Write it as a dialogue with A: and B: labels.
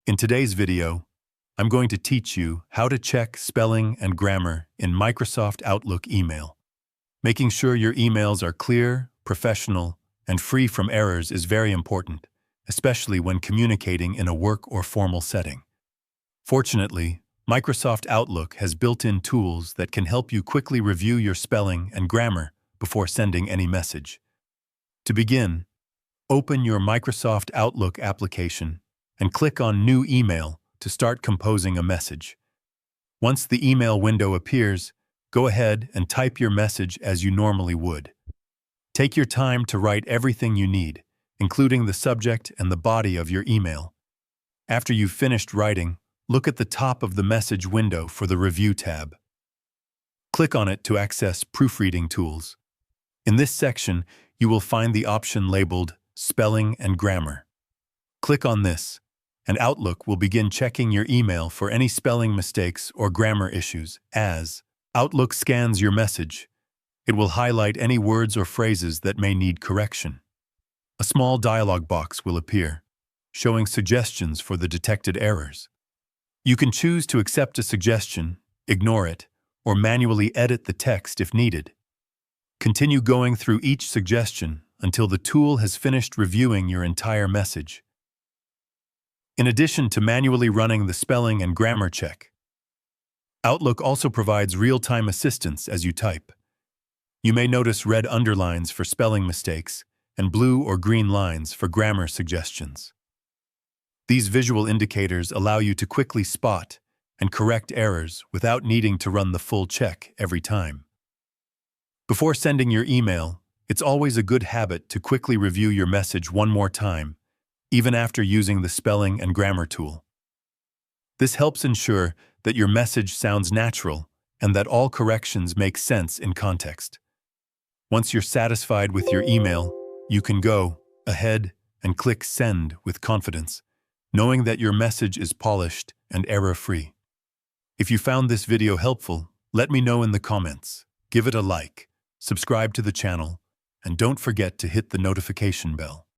A: In today's video, I'm going to teach you how to check spelling and grammar in Microsoft Outlook email. Making sure your emails are clear, professional, and free from errors is very important, especially when communicating in a work or formal setting. Fortunately, Microsoft Outlook has built-in tools that can help you quickly review your spelling and grammar before sending any message. To begin, open your Microsoft Outlook application and click on New Email to start composing a message. Once the email window appears, go ahead and type your message as you normally would. Take your time to write everything you need, including the subject and the body of your email. After you've finished writing, look at the top of the message window for the Review tab. Click on it to access proofreading tools. In this section, you will find the option labeled Spelling and Grammar. Click on this, and Outlook will begin checking your email for any spelling mistakes or grammar issues. As Outlook scans your message, it will highlight any words or phrases that may need correction. A small dialog box will appear, showing suggestions for the detected errors. You can choose to accept a suggestion, ignore it, or manually edit the text if needed. Continue going through each suggestion until the tool has finished reviewing your entire message. In addition to manually running the spelling and grammar check, Outlook also provides real-time assistance as you type. You may notice red underlines for spelling mistakes and blue or green lines for grammar suggestions. These visual indicators allow you to quickly spot and correct errors without needing to run the full check every time. Before sending your email, it's always a good habit to quickly review your message one more time, even after using the spelling and grammar tool. This helps ensure that your message sounds natural and that all corrections make sense in context. Once you're satisfied with your email, you can go ahead and click Send with confidence, knowing that your message is polished and error-free. If you found this video helpful, let me know in the comments. Give it a like, subscribe to the channel, and don't forget to hit the notification bell.